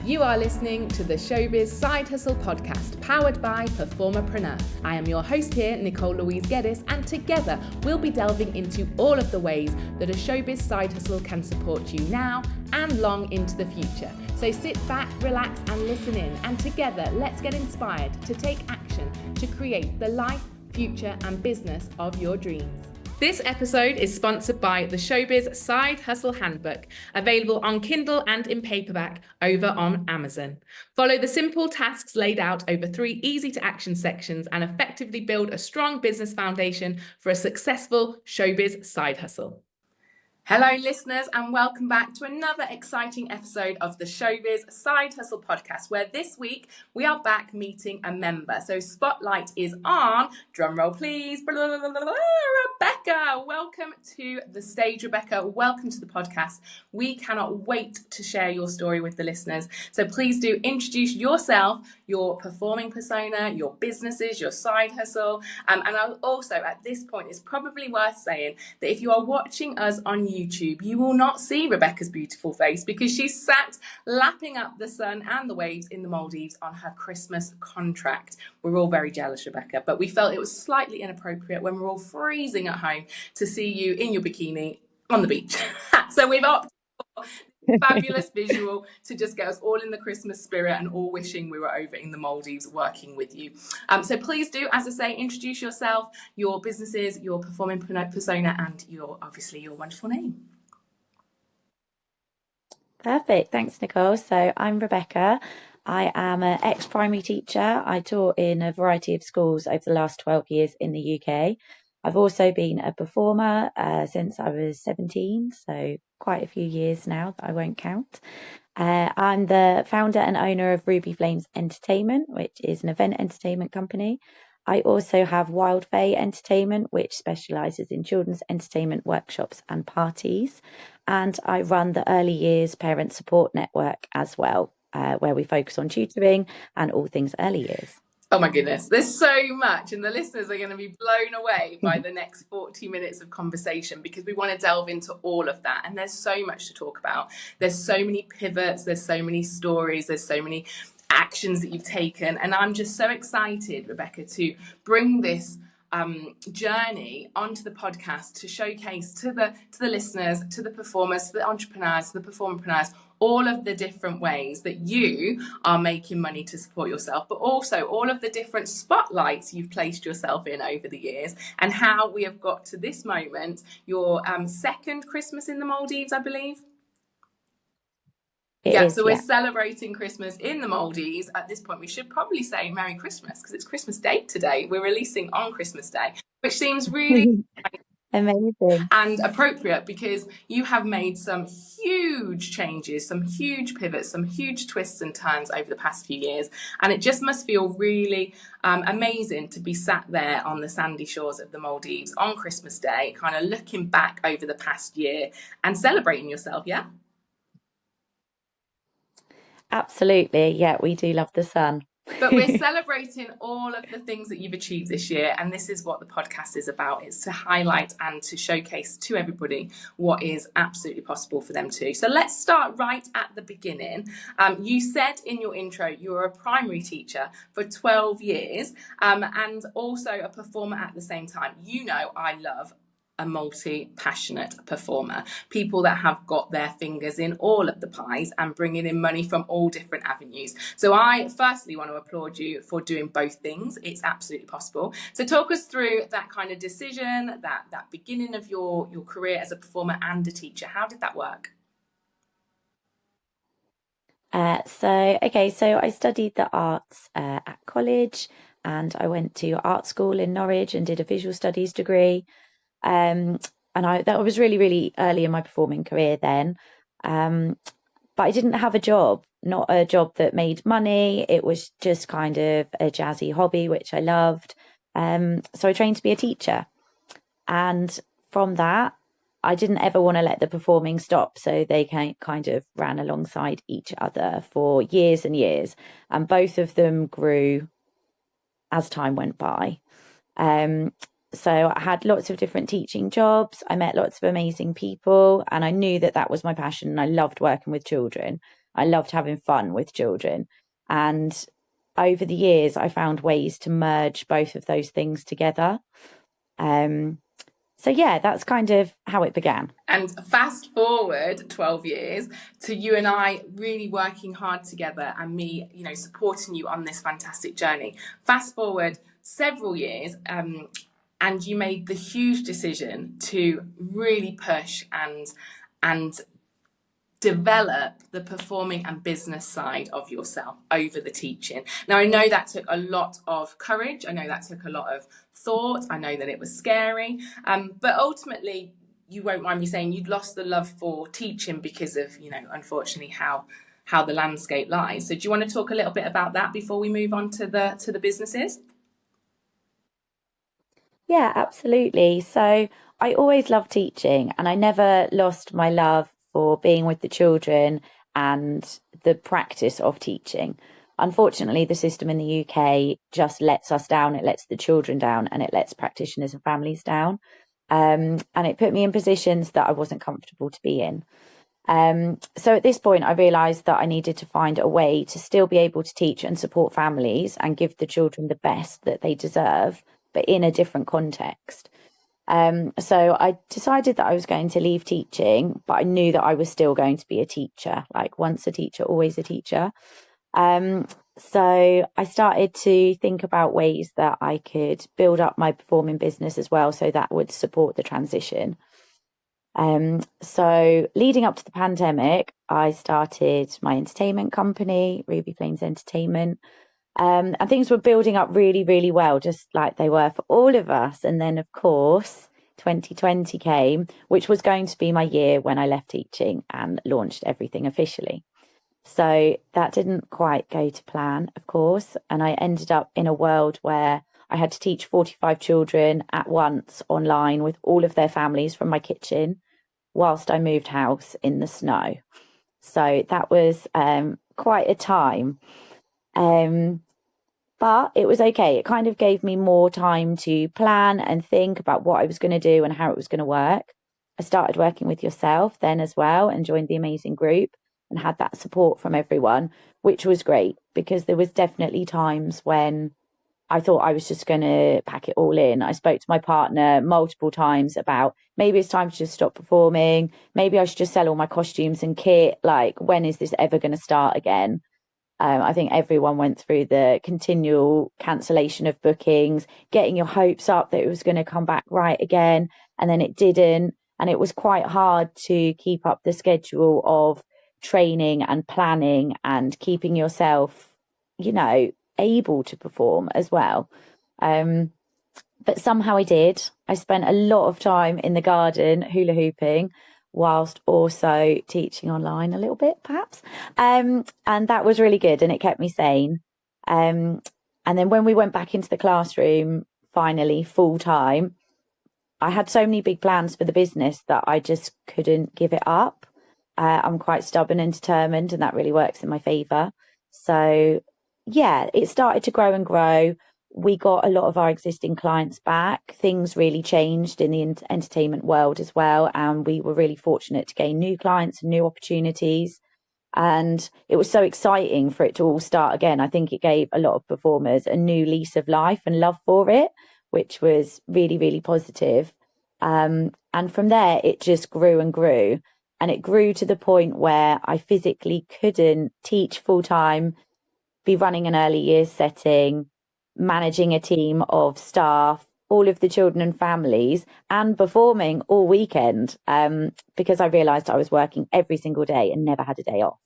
You are listening to the Showbiz Side Hustle podcast, powered by PerformerPreneur. I am your host here, Nicole Louise Geddes, and together we'll be delving into all of the ways that a showbiz side hustle can support you now and long into the future. So sit back, relax, and listen in, and together let's get inspired to take action to create the life, future, and business of your dreams. This episode is sponsored by the Showbiz Side Hustle Handbook, available on Kindle and in paperback over on Amazon. Follow the simple tasks laid out over 3 easy-to-action sections and effectively build a strong business foundation for a successful showbiz side hustle. Hello listeners, and welcome back to another exciting episode of the Showbiz Side Hustle podcast, where this week we are back meeting a member. So spotlight is on, drumroll please, Rebecca. Welcome to the stage, Rebecca. Welcome to the podcast. We cannot wait to share your story with the listeners. So please do introduce yourself, your performing persona, your businesses, your side hustle. And I'll also, at this point, it's probably worth saying that if you are watching us on YouTube, you will not see Rebecca's beautiful face because she's sat lapping up the sun and the waves in the Maldives on her Christmas contract. We're all very jealous, Rebecca, but we felt it was slightly inappropriate when we're all freezing at home to see you in your bikini on the beach. So we've opted for a fabulous visual to just get us all in the Christmas spirit and all wishing we were over in the Maldives working with you. So please do, as I say, introduce yourself, your businesses, your performing persona, and your wonderful name. Perfect. Thanks, Nicole. So I'm Rebecca. I am an ex-primary teacher. I taught in a variety of schools over the last 12 years in the UK. I've also been a performer since I was 17, so quite a few years now that I won't count. I'm the founder and owner of Ruby Flames Entertainment, which is an event entertainment company. I also have Wild Fae Entertainment, which specialises in children's entertainment workshops and parties. And I run the Early Years Parent Support Network as well, where we focus on tutoring and all things early years. Oh my goodness, there's so much, and the listeners are going to be blown away by the next 40 minutes of conversation because we want to delve into all of that, and there's so much to talk about. There's so many pivots, there's so many stories, there's so many actions that you've taken, and I'm just so excited, Rebecca, to bring this journey onto the podcast to showcase to the listeners, to the performers, to the entrepreneurs, to the performerpreneurs, all of the different ways that you are making money to support yourself, but also all of the different spotlights you've placed yourself in over the years, and how we have got to this moment, your second Christmas in the Maldives, I believe. So we're celebrating Christmas in the Maldives. At this point, we should probably say Merry Christmas because it's Christmas Day today. We're releasing on Christmas Day, which seems really amazing and appropriate because you have made some huge changes, some huge pivots, some huge twists and turns over the past few years. And it just must feel really amazing to be sat there on the sandy shores of the Maldives on Christmas Day, kind of looking back over the past year and celebrating yourself, yeah? Absolutely. Yeah, we do love the sun. But we're celebrating all of the things that you've achieved this year. And this is what the podcast is about. It's to highlight and to showcase to everybody what is absolutely possible for them too. So let's start right at the beginning. You said in your intro, you were a primary teacher for 12 years and also a performer at the same time. You know, I love a multi-passionate performer, people that have got their fingers in all of the pies and bringing in money from all different avenues. So I firstly want to applaud you for doing both things. It's absolutely possible. So talk us through that kind of decision, that beginning of your career as a performer and a teacher. How did that work? So I studied the arts at college, and I went to art school in Norwich and did a visual studies degree. And that was really, really early in my performing career then. But I didn't have a job, not a job that made money. It was just kind of a jazzy hobby, which I loved. So I trained to be a teacher. And from that, I didn't ever want to let the performing stop. So they kind of ran alongside each other for years and years. And both of them grew as time went by. So I had lots of different teaching jobs. I met lots of amazing people, and I knew that was my passion, and I loved working with children. I loved having fun with children. And over the years, I found ways to merge both of those things together. So yeah, that's kind of how it began. And fast forward 12 years to you and I really working hard together, and me, supporting you on this fantastic journey. Fast forward several years, and you made the huge decision to really push and develop the performing and business side of yourself over the teaching. Now, I know that took a lot of courage. I know that took a lot of thought. I know that it was scary. But ultimately, you won't mind me saying, you'd lost the love for teaching because of, unfortunately, how the landscape lies. So do you want to talk a little bit about that before we move on to the businesses? Yeah, absolutely. So I always loved teaching, and I never lost my love for being with the children and the practice of teaching. Unfortunately, the system in the UK just lets us down. It lets the children down, and it lets practitioners and families down. And it put me in positions that I wasn't comfortable to be in. So at this point, I realised that I needed to find a way to still be able to teach and support families and give the children the best that they deserve, but in a different context. So I decided that I was going to leave teaching, but I knew that I was still going to be a teacher. Like, once a teacher, always a teacher. So I started to think about ways that I could build up my performing business as well, so that would support the transition. So leading up to the pandemic, I started my entertainment company, Ruby Flames Entertainment. And things were building up really, really well, just like they were for all of us. And then, of course, 2020 came, which was going to be my year when I left teaching and launched everything officially. So that didn't quite go to plan, of course. And I ended up in a world where I had to teach 45 children at once online with all of their families from my kitchen whilst I moved house in the snow. So that was quite a time. But it was okay. It kind of gave me more time to plan and think about what I was going to do and how it was going to work. I started working with yourself then as well, and joined the amazing group and had that support from everyone, which was great, because there was definitely times when I thought I was just going to pack it all in. I spoke to my partner multiple times about, maybe it's time to just stop performing. Maybe I should just sell all my costumes and kit. Like, when is this ever going to start again? I think everyone went through the continual cancellation of bookings, getting your hopes up that it was going to come back right again, and then it didn't. And it was quite hard to keep up the schedule of training and planning and keeping yourself, able to perform as well. But somehow I did. I spent a lot of time in the garden hula hooping, whilst also teaching online a little bit, perhaps. And that was really good, and it kept me sane. And then when we went back into the classroom, finally full time, I had so many big plans for the business that I just couldn't give it up. I'm quite stubborn and determined, and that really works in my favour. So yeah, it started to grow and grow. We got a lot of our existing clients back. Things really changed in the entertainment world as well. And we were really fortunate to gain new clients and new opportunities. And it was so exciting for it to all start again. I think it gave a lot of performers a new lease of life and love for it, which was really, really positive. And from there, it just grew and grew. And it grew to the point where I physically couldn't teach full time, be running an early years setting, managing a team of staff, all of the children and families, and performing all weekend, because I realised I was working every single day and never had a day off.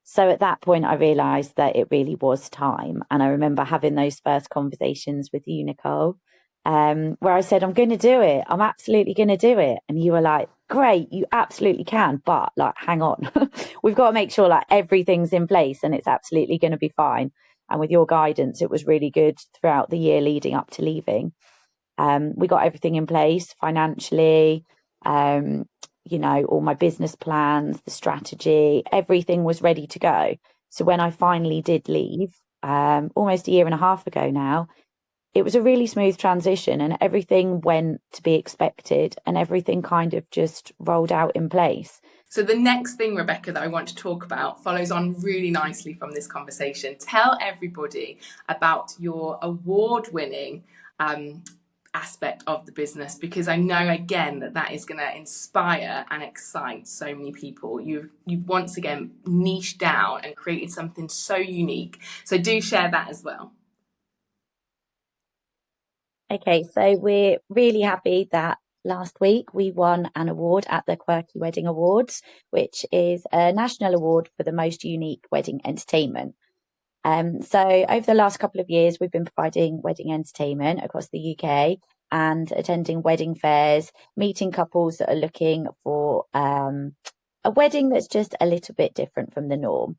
So at that point, I realised that it really was time. And I remember having those first conversations with you, Nicole, where I said, I'm going to do it. I'm absolutely going to do it. And you were like, great, you absolutely can. But hang on, we've got to make sure everything's in place and it's absolutely going to be fine. And with your guidance, it was really good throughout the year leading up to leaving. We got everything in place financially, all my business plans, the strategy, everything was ready to go. So when I finally did leave, almost a year and a half ago now, it was a really smooth transition, and everything went to be expected, and everything kind of just rolled out in place. So the next thing, Rebecca, that I want to talk about follows on really nicely from this conversation. Tell everybody about your award-winning aspect of the business, because I know again that is going to inspire and excite so many people. You've once again niched down and created something so unique. So do share that as well. Okay, so we're really happy that last week we won an award at the Quirky Wedding Awards, which is a national award for the most unique wedding entertainment. So over the last couple of years, we've been providing wedding entertainment across the UK and attending wedding fairs, meeting couples that are looking for a wedding that's just a little bit different from the norm.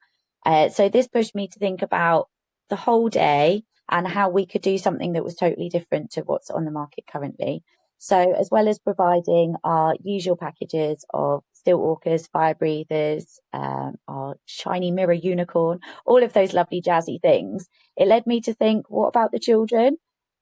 So this pushed me to think about the whole day and how we could do something that was totally different to what's on the market currently. So as well as providing our usual packages of stilt walkers, fire breathers, our shiny mirror unicorn, all of those lovely jazzy things, it led me to think, what about the children?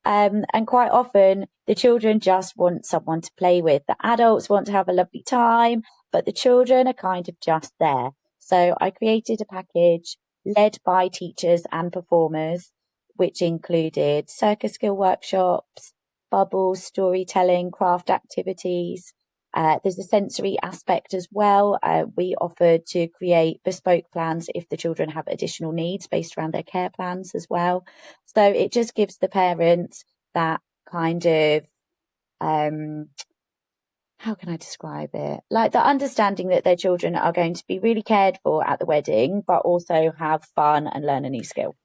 And quite often the children just want someone to play with. The adults want to have a lovely time, but the children are kind of just there. So I created a package led by teachers and performers, which included circus skill workshops, bubbles, storytelling, craft activities. There's a sensory aspect as well. We offered to create bespoke plans if the children have additional needs based around their care plans as well. So it just gives the parents that kind of, how can I describe it? Like the understanding that their children are going to be really cared for at the wedding, but also have fun and learn a new skill.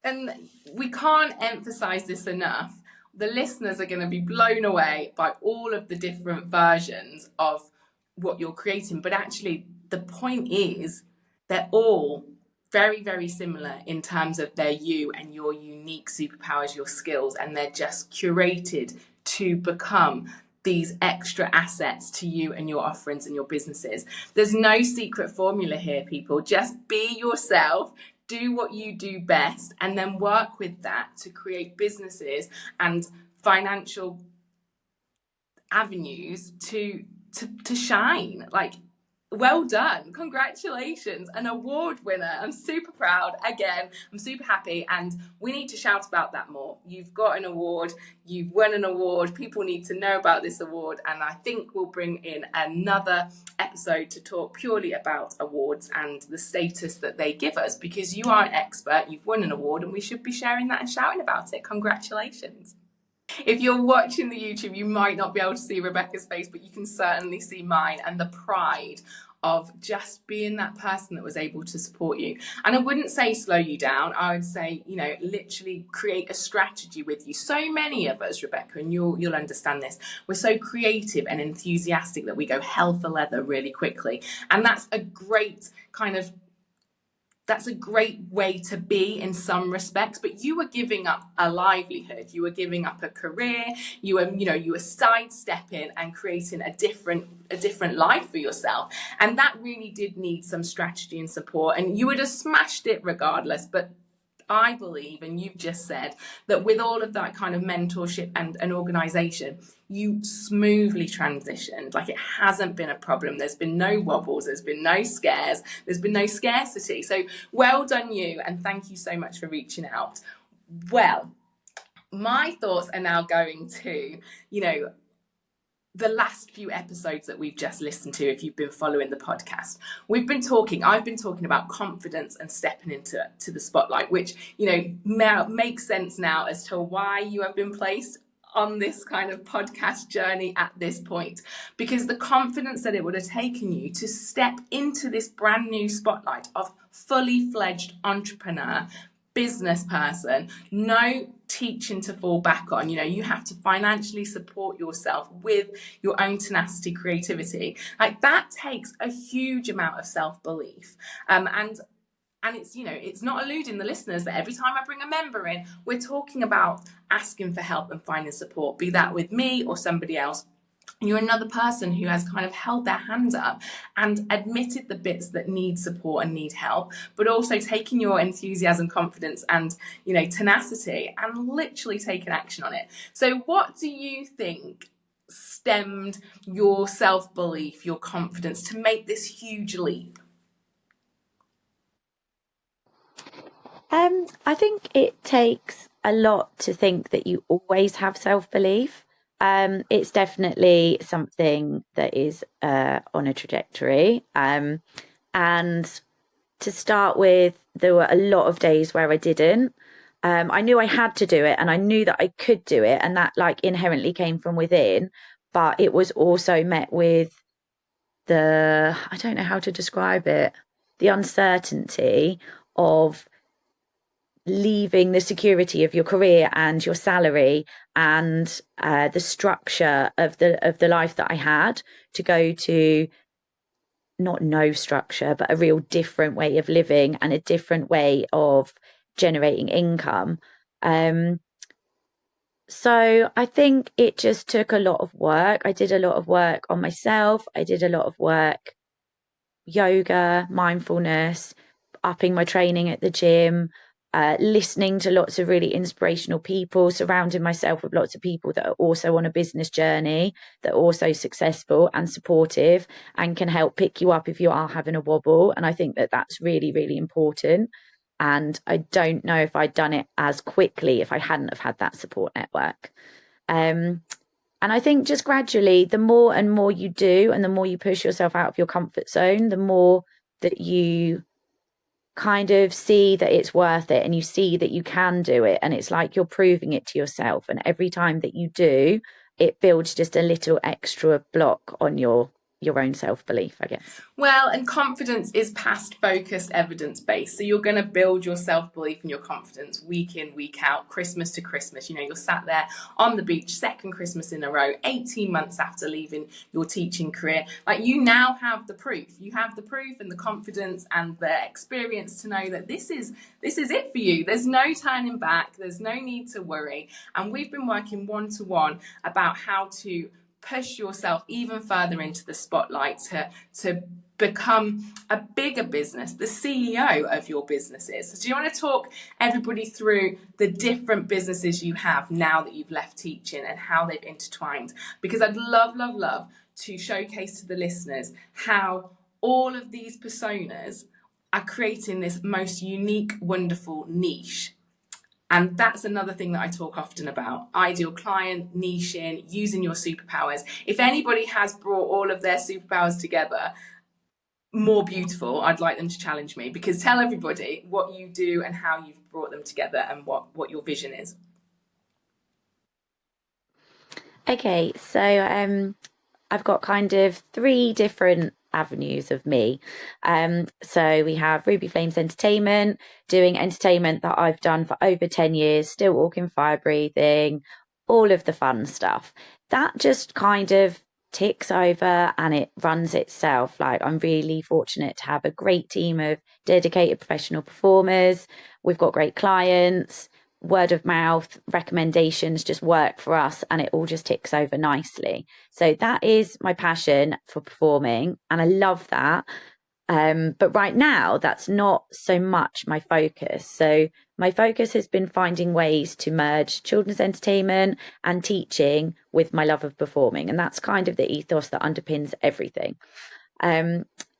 And we can't emphasize this enough. The listeners are going to be blown away by all of the different versions of what you're creating. But actually, the point is they're all very, very similar in terms of their you and your unique superpowers, your skills, and they're just curated to become these extra assets to you and your offerings and your businesses. There's no secret formula here, people. Just be yourself. Do what you do best, and then work with that to create businesses and financial avenues to shine. Like, well done, congratulations, an award winner. I'm super proud. Again, I'm super happy, and we need to shout about that more. You've got an award, you've won an award, people need to know about this award, and I think we'll bring in another episode to talk purely about awards and the status that they give us, because you are an expert, you've won an award, and we should be sharing that and shouting about it. Congratulations. If you're watching the YouTube, you might not be able to see Rebecca's face, but you can certainly see mine and the pride of just being that person that was able to support you. And I wouldn't say slow you down. I would say, literally create a strategy with you. So many of us, Rebecca, and you'll understand this, we're so creative and enthusiastic that we go hell for leather really quickly. And that's a great way to be in some respects, but you were giving up a livelihood, you were giving up a career, you were sidestepping and creating a different life for yourself. And that really did need some strategy and support, and you would have smashed it regardless. But I believe, and you've just said, that with all of that kind of mentorship and organisation, you smoothly transitioned. Like, it hasn't been a problem. There's been no wobbles. There's been no scares. There's been no scarcity. So well done you, and thank you so much for reaching out. Well, my thoughts are now going to, the last few episodes that we've just listened to. If you've been following the podcast, I've been talking about confidence and stepping into the spotlight, which, makes sense now as to why you have been placed on this kind of podcast journey at this point, because the confidence that it would have taken you to step into this brand new spotlight of fully fledged entrepreneur, business person, no teaching to fall back on. You have to financially support yourself with your own tenacity, creativity. Like, that takes a huge amount of self-belief. And it's not eluding the listeners that every time I bring a member in, we're talking about asking for help and finding support, be that with me or somebody else. You're another person who has kind of held their hand up and admitted the bits that need support and need help, but also taking your enthusiasm, confidence, and tenacity and literally taking action on it. So what do you think stemmed your self-belief, your confidence to make this huge leap? I think it takes a lot to think that you always have self-belief. It's definitely something that is on a trajectory. And to start with, there were a lot of days where I didn't. I knew I had to do it, and I knew that I could do it, and that like inherently came from within. But it was also met with I don't know how to describe it, the uncertainty of leaving the security of your career and your salary and the structure of the life that I had, to go to not no structure, but a real different way of living and a different way of generating income. So I think it just took a lot of work. I did a lot of work on myself. I did a lot of work, yoga, mindfulness, upping my training at the gym, listening to lots of really inspirational people, surrounding myself with lots of people that are also on a business journey, that are also successful and supportive and can help pick you up if you are having a wobble. And I think that that's really, really important. And I don't know if I'd done it as quickly if I hadn't have had that support network. And I think just gradually, the more and more you do, and the more you push yourself out of your comfort zone, the more that you kind of see that it's worth it, and you see that you can do it. And it's like you're proving it to yourself. And every time that you do, it builds just a little extra block on your own self-belief, I guess. Well, and confidence is past focused, evidence-based. So you're going to build your self-belief and your confidence week in, week out, Christmas to Christmas. You know, you're sat there on the beach, second Christmas in a row, 18 months after leaving your teaching career. Like, you now have the proof. You have the proof and the confidence and the experience to know that this is it for you. There's no turning back. There's no need to worry. And we've been working one-to-one about how to push yourself even further into the spotlight, to become a bigger business, the CEO of your businesses. So do you want to talk everybody through the different businesses you have now that you've left teaching and how they've intertwined? Because I'd love to showcase to the listeners how all of these personas are creating this most unique, wonderful niche. And that's another thing that I talk often about. Ideal client, niching, using your superpowers. If anybody has brought all of their superpowers together, more beautiful, I'd like them to challenge me, because tell everybody what you do and how you've brought them together and what your vision is. Okay, so I've got kind of 3 different avenues of me. So we have Ruby Flames Entertainment, doing entertainment that I've done for over 10 years, still walking, fire breathing, all of the fun stuff. That just kind of ticks over and it runs itself. Like, I'm really fortunate to have a great team of dedicated professional performers. We've got great clients. Word of mouth recommendations just work for us, and it all just ticks over nicely. So that is my passion for performing, and I love that. But right now, that's not so much my focus. So my focus has been finding ways to merge children's entertainment and teaching with my love of performing. And that's kind of the ethos that underpins everything.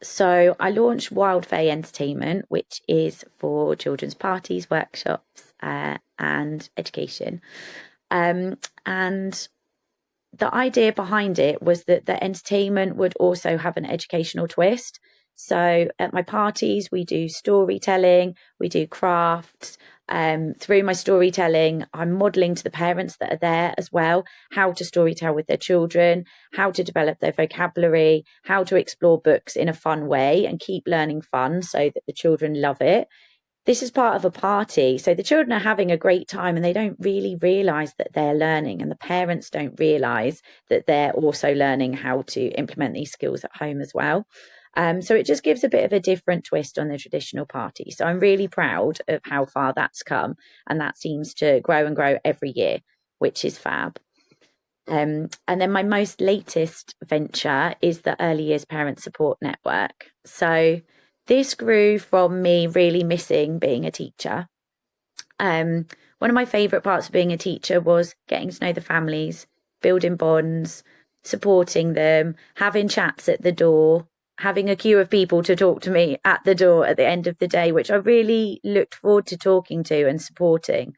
So I launched Wild Fay Entertainment, which is for children's parties, workshops, and education. And the idea behind it was that the entertainment would also have an educational twist. So at my parties, we do storytelling, we do crafts. Through my storytelling, I'm modelling to the parents that are there as well how to storytell with their children, how to develop their vocabulary, how to explore books in a fun way and keep learning fun so that the children love it. This is part of a party. So the children are having a great time and they don't really realise that they're learning, and the parents don't realise that they're also learning how to implement these skills at home as well. So it just gives a bit of a different twist on the traditional party. So I'm really proud of how far that's come, and that seems to grow and grow every year, which is fab. And then my most latest venture is the Early Years Parent Support Network. So this grew from me really missing being a teacher. One of my favourite parts of being a teacher was getting to know the families, building bonds, supporting them, having chats at the door, having a queue of people to talk to me at the door at the end of the day, which I really looked forward to talking to and supporting.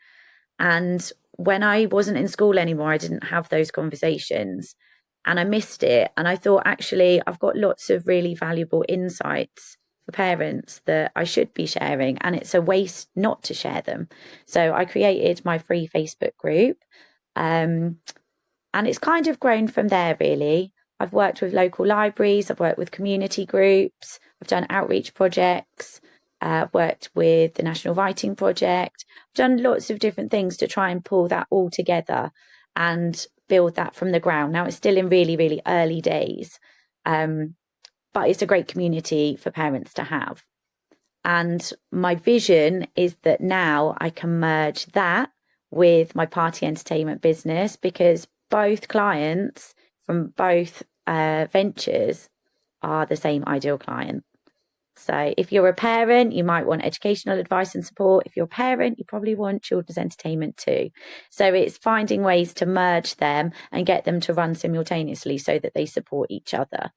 And when I wasn't in school anymore, I didn't have those conversations and I missed it. And I thought, actually, I've got lots of really valuable insights for parents that I should be sharing, and it's a waste not to share them. So I created my free Facebook group. And it's kind of grown from there, really. I've worked with local libraries, I've worked with community groups, I've done outreach projects, worked with the National Writing Project, I've done lots of different things to try and pull that all together and build that from the ground. Now, it's still in really, really early days, but it's a great community for parents to have. And my vision is that now I can merge that with my party entertainment business, because both clients from both ventures are the same ideal client. So if you're a parent, you might want educational advice and support. If you're a parent, you probably want children's entertainment too. So it's finding ways to merge them and get them to run simultaneously so that they support each other.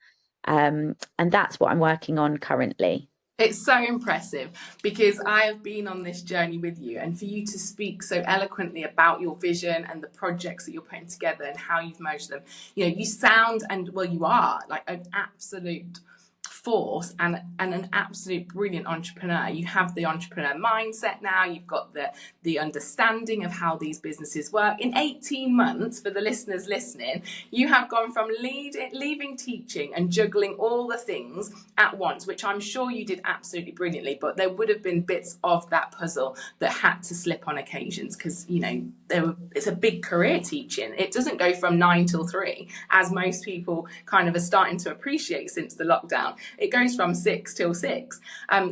And that's what I'm working on currently. It's so impressive, because I have been on this journey with you, and for you to speak so eloquently about your vision and the projects that you're putting together and how you've merged them, you know, you sound, and well, you are like an absolute force and an absolute brilliant entrepreneur. You have the entrepreneur mindset now, you've got the understanding of how these businesses work. In 18 months, for the listeners listening, you have gone from leaving teaching and juggling all the things at once, which I'm sure you did absolutely brilliantly, but there would have been bits of that puzzle that had to slip on occasions, because, you know, it's a big career, teaching. It doesn't go from 9 till 3, as most people kind of are starting to appreciate since the lockdown. It goes from 6 till 6.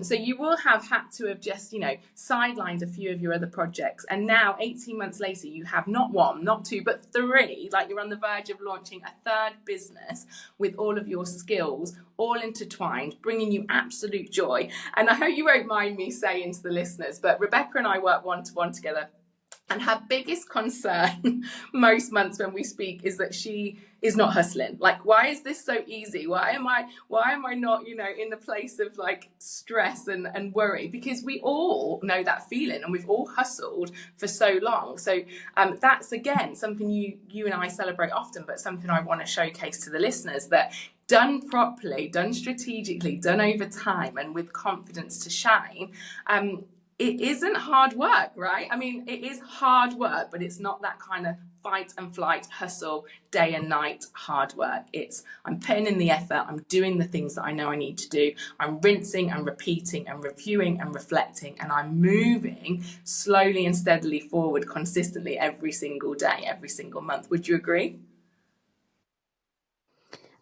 So you will have had to have just, you know, sidelined a few of your other projects. And now, 18 months later, you have not 1, not 2, but 3. Like, you're on the verge of launching a 3rd business with all of your skills all intertwined, bringing you absolute joy. And I hope you won't mind me saying to the listeners, but Rebecca and I work one-to-one together. And her biggest concern most months when we speak is that she is not hustling. Like, why is this so easy? Why am I not, you know, in the place of like stress and worry? Because we all know that feeling, and we've all hustled for so long. So that's, again, something you and I celebrate often, but something I want to showcase to the listeners, that done properly, done strategically, done over time, and with confidence to shine, it isn't hard work, right? I mean, it is hard work, but it's not that kind of fight and flight, hustle, day and night hard work. It's, I'm putting in the effort, I'm doing the things that I know I need to do, I'm rinsing and repeating and reviewing and reflecting, and I'm moving slowly and steadily forward consistently every single day, every single month. Would you agree?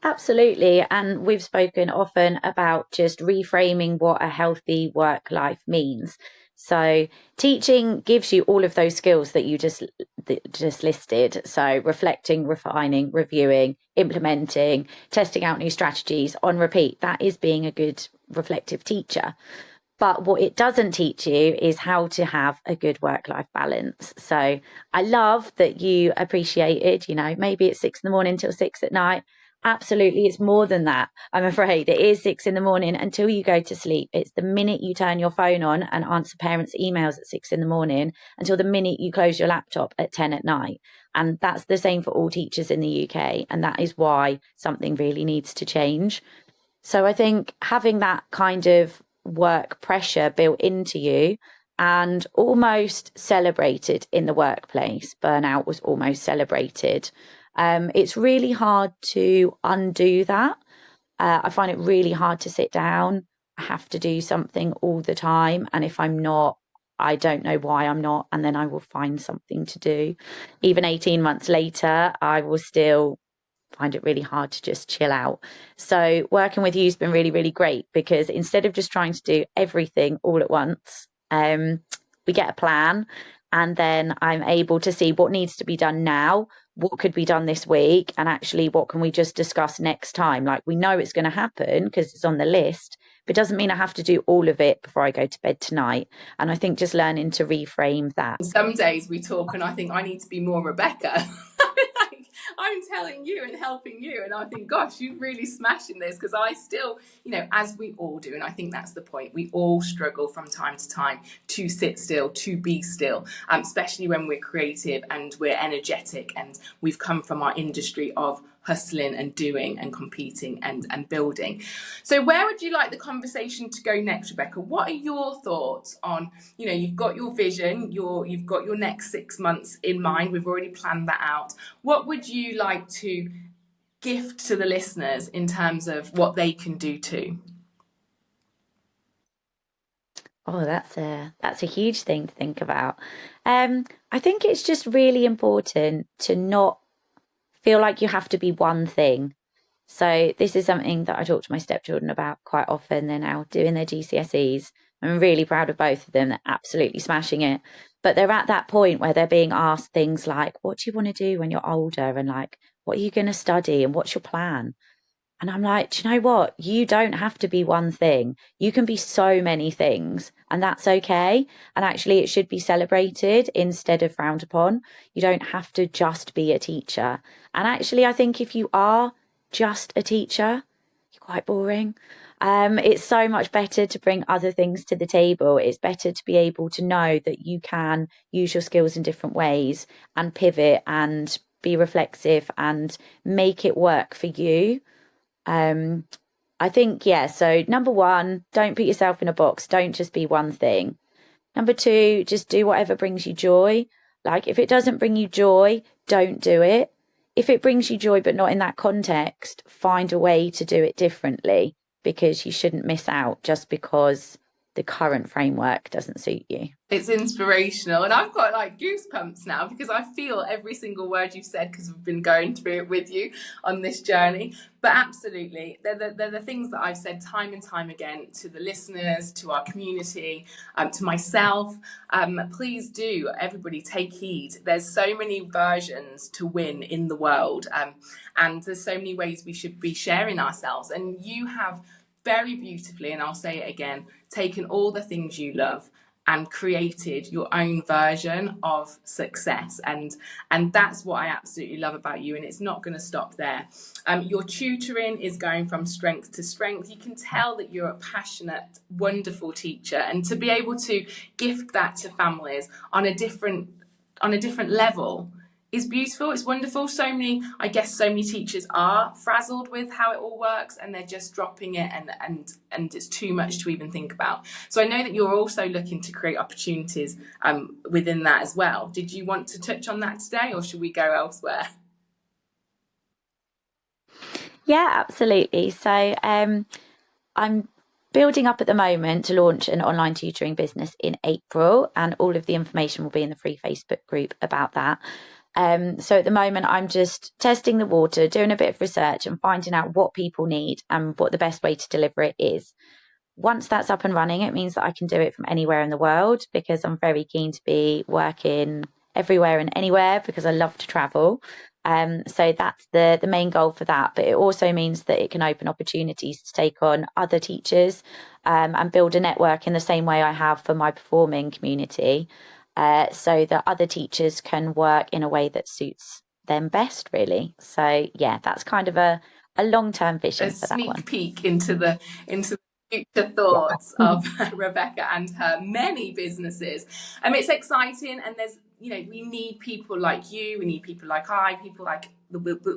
Absolutely. And we've spoken often about just reframing what a healthy work life means. So teaching gives you all of those skills that you just listed. So reflecting, refining, reviewing, implementing, testing out new strategies on repeat. That is being a good reflective teacher. But what it doesn't teach you is how to have a good work-life balance. So I love that you appreciated, you know, maybe it's 6 in the morning till 6 at night. Absolutely, it's more than that. I'm afraid it is 6 in the morning until you go to sleep. It's the minute you turn your phone on and answer parents' emails at 6 in the morning until the minute you close your laptop at 10 at night. And that's the same for all teachers in the UK. And that is why something really needs to change. So I think having that kind of work pressure built into you and almost celebrated in the workplace, burnout was almost celebrated. It's really hard to undo that. I find it really hard to sit down. I have to do something all the time. And if I'm not, I don't know why I'm not. And then I will find something to do. Even 18 months later, I will still find it really hard to just chill out. So working with you has been really, really great, because instead of just trying to do everything all at once, we get a plan. And then I'm able to see what needs to be done now, what could be done this week, and actually what can we just discuss next time. Like, we know it's going to happen because it's on the list, but it doesn't mean I have to do all of it before I go to bed tonight. And I think just learning to reframe that. Some days we talk and I think I need to be more Rebecca. I'm telling you and helping you. And I think, gosh, you're really smashing this, because I still, as we all do, and I think that's the point, we all struggle from time to time to sit still, to be still, especially when we're creative and we're energetic and we've come from our industry of hustling and doing and competing and building. So where would you like the conversation to go next, Rebecca? What are your thoughts on, you've got your vision, you've got your next 6 months in mind, we've already planned that out. What would you like to gift to the listeners in terms of what they can do too? Oh, that's a huge thing to think about. I think it's just really important to not feel like you have to be one thing. So this is something that I talk to my stepchildren about quite often. They're now doing their GCSEs. I'm really proud of both of them. They're absolutely smashing it. But they're at that point where they're being asked things like, what do you want to do when you're older? And like, what are you going to study? And what's your plan? And I'm like, do you know what? You don't have to be one thing. You can be so many things, and that's okay. And actually, it should be celebrated instead of frowned upon. You don't have to just be a teacher. And actually, I think if you are just a teacher, you're quite boring. It's so much better to bring other things to the table. It's better to be able to know that you can use your skills in different ways and pivot and be reflexive and make it work for you. I think, so number one, don't put yourself in a box. Don't just be one thing. Number two, just do whatever brings you joy. Like, if it doesn't bring you joy, don't do it. If it brings you joy, but not in that context, find a way to do it differently, because you shouldn't miss out just because the current framework doesn't suit you. It's inspirational, and I've got like goosebumps now because I feel every single word you've said, because we've been going through it with you on this journey. But absolutely, they're the things that I've said time and time again to the listeners, to our community, to myself. Please do, everybody, take heed. There's so many versions to win in the world, and there's so many ways we should be sharing ourselves. And you have very beautifully, and I'll say it again, taken all the things you love and created your own version of success, and that's what I absolutely love about you. And it's not going to stop there. Your tutoring is going from strength to strength. You can tell that you're a passionate, wonderful teacher, and to be able to gift that to families on a different level is beautiful. It's wonderful. So many teachers are frazzled with how it all works, and they're just dropping it, and it's too much to even think about. So I know that you're also looking to create opportunities within that as well. Did you want to touch on that today, or should we go elsewhere? Yeah, absolutely. So I'm building up at the moment to launch an online tutoring business in April, and all of the information will be in the free Facebook group about that. So at the moment, I'm just testing the water, doing a bit of research and finding out what people need and what the best way to deliver it is. Once that's up and running, it means that I can do it from anywhere in the world, because I'm very keen to be working everywhere and anywhere, because I love to travel. So that's the main goal for that. But it also means that it can open opportunities to take on other teachers and build a network in the same way I have for my performing community. So that other teachers can work in a way that suits them best, really. So yeah, that's kind of a long-term vision for that one. A sneak peek into the future thoughts of Rebecca and her many businesses. It's exciting, and there's we need people like you, we need people like people like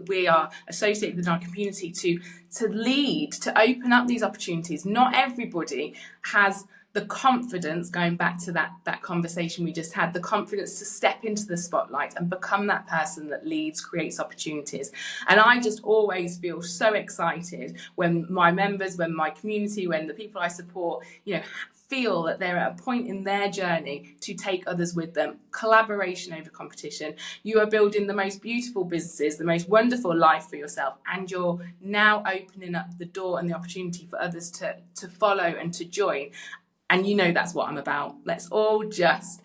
we are associated with our community to lead, to open up these opportunities. Not everybody has the confidence, going back to that conversation we just had, the confidence to step into the spotlight and become that person that leads, creates opportunities. And I just always feel so excited when my members, when my community, when the people I support, feel that they're at a point in their journey to take others with them. Collaboration over competition. You are building the most beautiful businesses, the most wonderful life for yourself, and you're now opening up the door and the opportunity for others to follow and to join. And that's what I'm about. Let's all just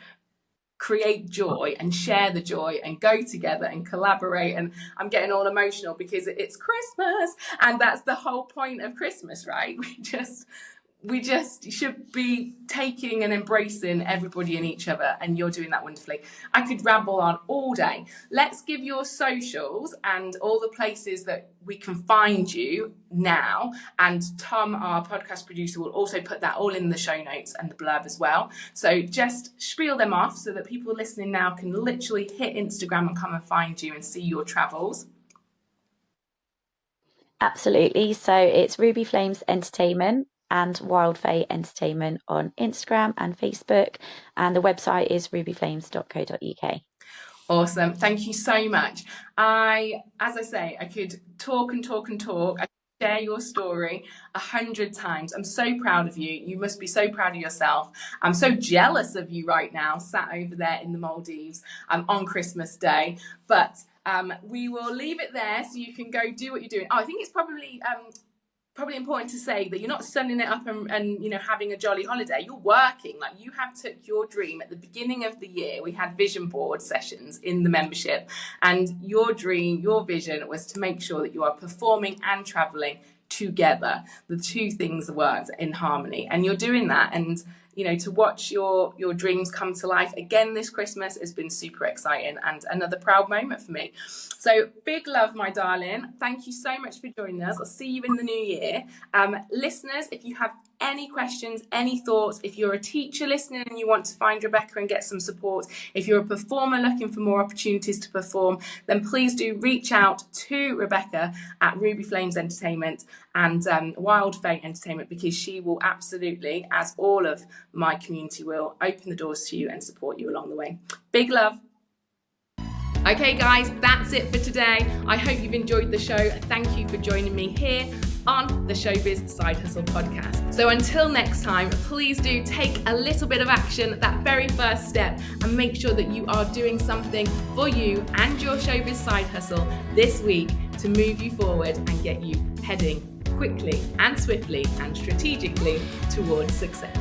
create joy and share the joy and go together and collaborate. And I'm getting all emotional because it's Christmas, and that's the whole point of Christmas, right? we just should be taking and embracing everybody and each other, and you're doing that wonderfully. I could ramble on all day. Let's give your socials and all the places that we can find you now, and Tom, our podcast producer, will also put that all in the show notes and the blurb as well. So just spiel them off so that people listening now can literally hit Instagram and come and find you and see your travels. Absolutely. So it's Ruby Flames Entertainment and Wild Fae Entertainment on Instagram and Facebook, and the website is rubyflames.co.uk. Awesome. Thank you so much. As I say, I could talk and talk and talk. I could share your story 100 times. I'm so proud of you. You must be so proud of yourself. I'm so jealous of you right now, sat over there in the Maldives on Christmas Day. But we will leave it there so you can go do what you're doing. Oh, I think it's probably important to say that you're not sunning it up and having a jolly holiday. You're working. Like, you have took your dream at the beginning of the year. We had vision board sessions in the membership, and your dream, your vision was to make sure that you are performing and traveling together. The two things work in harmony, and you're doing that. And to watch your dreams come to life again this Christmas has been super exciting and another proud moment for me. So big love, my darling. Thank you so much for joining us. I'll see you in the new year. Listeners, if you have any questions, any thoughts, if you're a teacher listening and you want to find Rebecca and get some support, if you're a performer looking for more opportunities to perform, then please do reach out to Rebecca at Ruby Flames Entertainment and Wild Fae Entertainment, because she will absolutely, as all of my community will, open the doors to you and support you along the way. Big love. Okay guys, that's it for today. I hope you've enjoyed the show. Thank you for joining me here on the Showbiz Side Hustle podcast. So until next time, please do take a little bit of action, that very first step, and make sure that you are doing something for you and your Showbiz Side Hustle this week to move you forward and get you heading quickly and swiftly and strategically towards success.